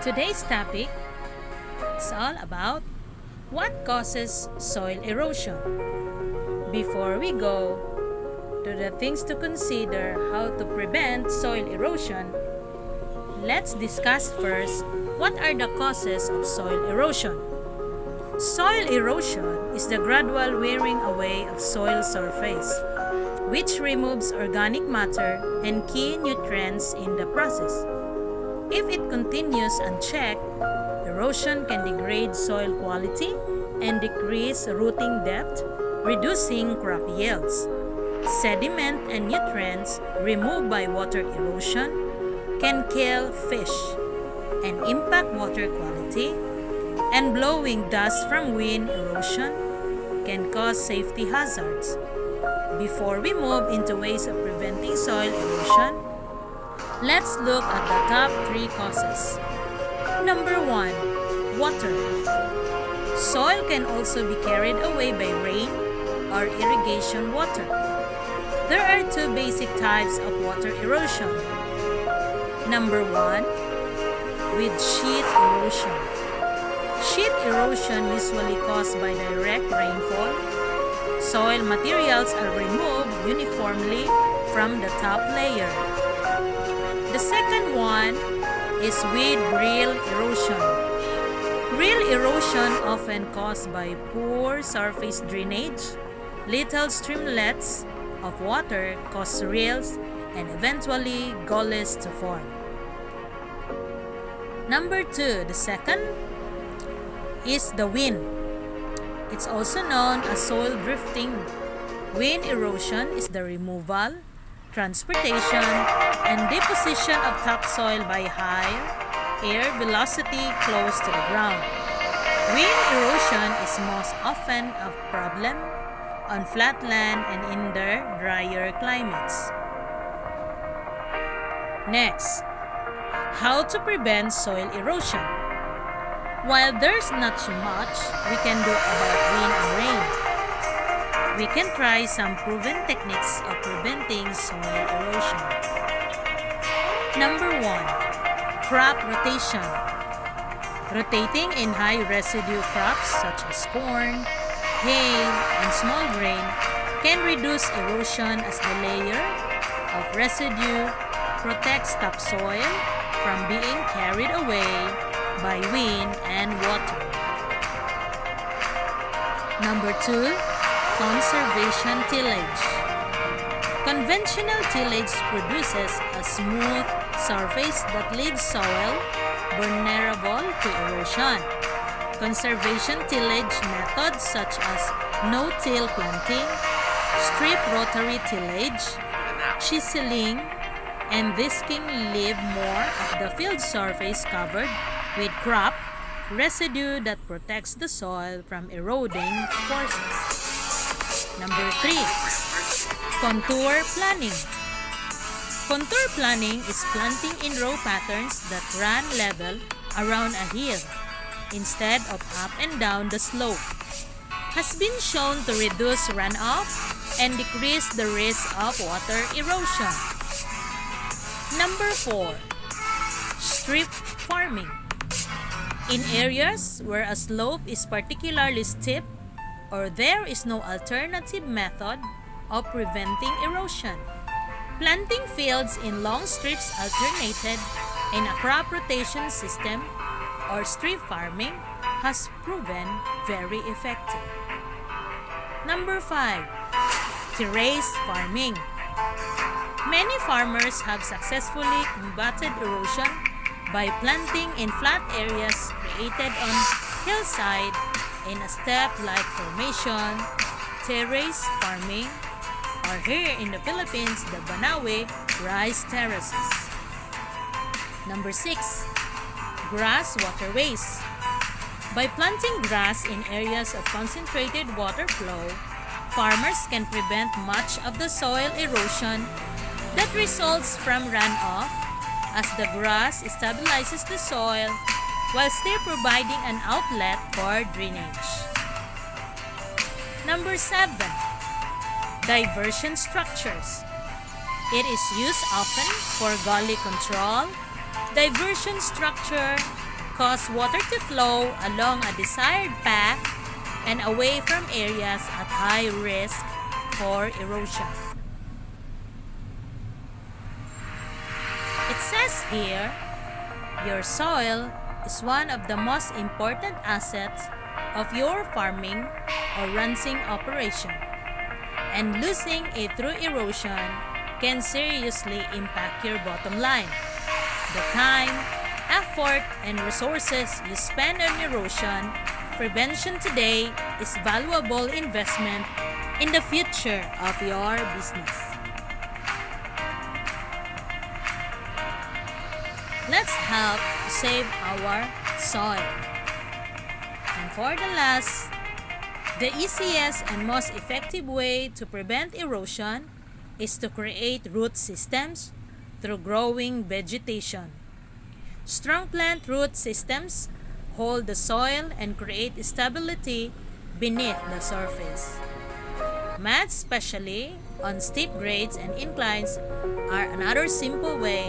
Today's topic is all about what causes soil erosion. Before we go to the things to consider how to prevent soil erosion, let's discuss first what are the causes of soil erosion. Soil erosion is the gradual wearing away of soil surface, which removes organic matter and key nutrients in the process. If it continues unchecked, erosion can degrade soil quality and decrease rooting depth, reducing crop yields. Sediment and nutrients removed by water erosion can kill fish and impact water quality, and blowing dust from wind erosion can cause safety hazards. Before we move into ways of preventing soil erosion, let's look at the top 3 causes. Number 1. Water. Soil can also be carried away by rain or irrigation water. There are 2 basic types of water erosion. Number 1. With sheet erosion. Sheet erosion usually caused by direct rainfall. Soil materials are removed uniformly from the top layer. The second one is with rill erosion. Rill erosion often caused by poor surface drainage. Little streamlets of water cause rills and eventually gullies to form. Number 2, the second, is the wind. It's also known as soil drifting. Wind erosion is the removal, transportation, and deposition of topsoil by high air velocity close to the ground. Wind erosion is most often a problem on flat land and in the drier climates. Next, how to prevent soil erosion. While there's not so much we can do about wind and rain, we can try some proven techniques of preventing soil erosion. Number 1. Crop rotation. Rotating in high residue crops such as corn, hay, and small grain can reduce erosion as the layer of residue protects topsoil from being carried away by wind and water. Number 2. Conservation tillage. Conventional tillage produces a smooth surface that leaves soil vulnerable to erosion. Conservation tillage methods such as no-till planting, strip rotary tillage, chiseling, and disking leave more of the field surface covered with crop residue that protects the soil from eroding forces. Number 3. Contour planning. Contour planning is planting in row patterns that run level around a hill instead of up and down the slope. Has been shown to reduce runoff and decrease the risk of water erosion. Number 4. Strip farming. In areas where a slope is particularly steep or there is no alternative method of preventing erosion, planting fields in long strips alternated in a crop rotation system or strip farming has proven very effective. Number 5. Terrace farming. Many farmers have successfully combated erosion by planting in flat areas created on hillside in a step-like formation, terrace farming, or here in the Philippines, the Banawe rice terraces. Number 6. Grass waterways. By planting grass in areas of concentrated water flow, farmers can prevent much of the soil erosion that results from runoff, as the grass stabilizes the soil while still providing an outlet for drainage. Number 7. Diversion structures. It is used often for gully control. Diversion structure cause water to flow along a desired path and away from areas at high risk for erosion. It says here, your soil is one of the most important assets of your farming or ranching operation, and losing it through erosion can seriously impact your bottom line. The time, effort, and resources you spend on erosion prevention today is valuable investment in the future of your business. Let's help to save our soil. And for the last, the easiest and most effective way to prevent erosion is to create root systems through growing vegetation. Strong plant root systems hold the soil and create stability beneath the surface. Mats, especially on steep grades and inclines, are another simple way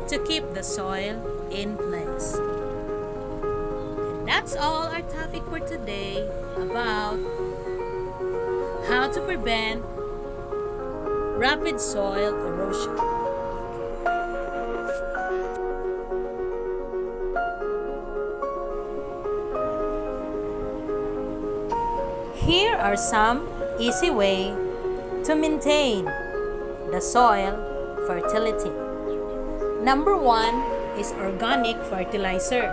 to keep the soil in place. And that's all our topic for today about how to prevent rapid soil erosion. Here are some easy ways to maintain the soil fertility. Number 1 is organic fertilizer,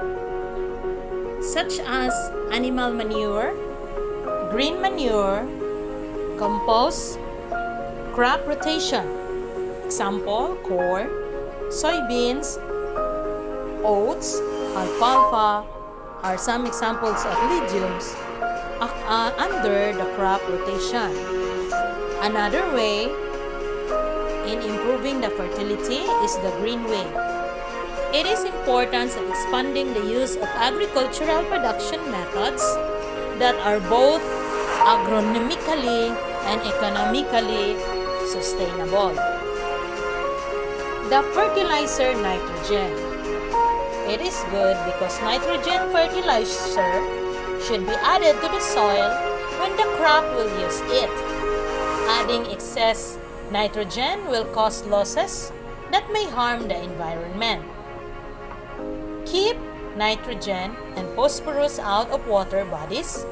such as animal manure, green manure, compost, crop rotation. Example, corn, soybeans, oats, alfalfa are some examples of legumes under the crop rotation. Another way in improving the fertility is the green way. It is important in expanding the use of agricultural production methods that are both agronomically and economically sustainable. The fertilizer nitrogen. It is good because nitrogen fertilizer should be added to the soil when the crop will use it. Adding excess nitrogen will cause losses that may harm the environment. Keep nitrogen and phosphorus out of water bodies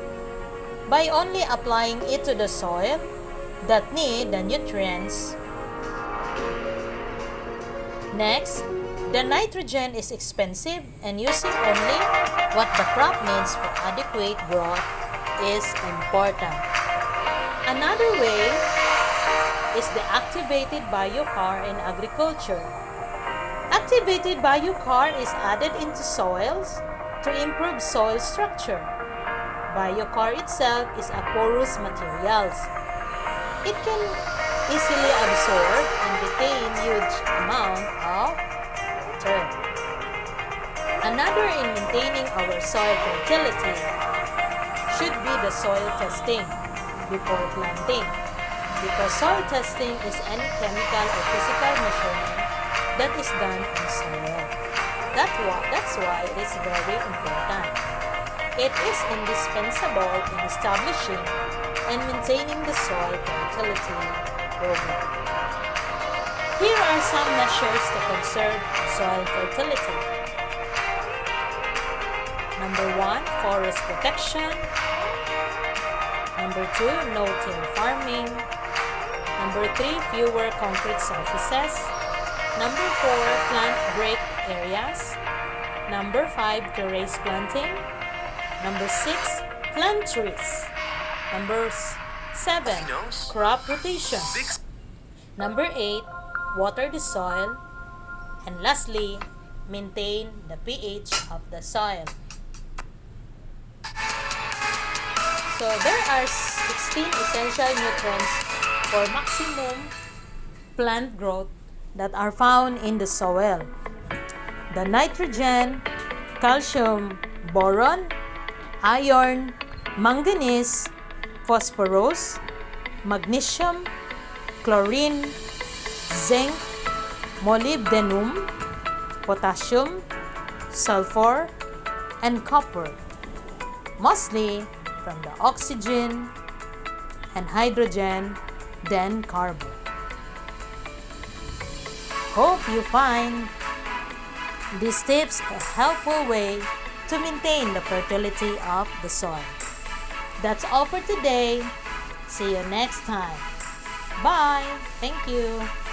by only applying it to the soil that need the nutrients. Next, the nitrogen is expensive, and using only what the crop needs for adequate growth is important. Another way is the activated biochar in agriculture. Activated biochar is added into soils to improve soil structure. Biochar itself is a porous material. It can easily absorb and retain huge amount of water. Another in maintaining our soil fertility should be the soil testing before planting, because soil testing is any chemical or physical measurement that is done in soil. That's why it is very important. It is indispensable in establishing and maintaining the soil fertility program. Here are some measures to conserve soil fertility. Number 1, forest protection. Number 2, no-till farming. Number 3, fewer concrete surfaces. Number 4, plant break areas. Number 5, terrace planting. Number 6, plant trees. Number 7, crop rotation. Number 8, water the soil. And lastly, maintain the pH of the soil. So there are 16 essential nutrients for maximum plant growth that are found in the soil. The nitrogen, calcium, boron, iron, manganese, phosphorus, magnesium, chlorine, zinc, molybdenum, potassium, sulfur, and copper, mostly from the oxygen and hydrogen, then carbon. Hope you find these tips a helpful way to maintain the fertility of the soil. That's all for today. See you next time. Bye. Thank you.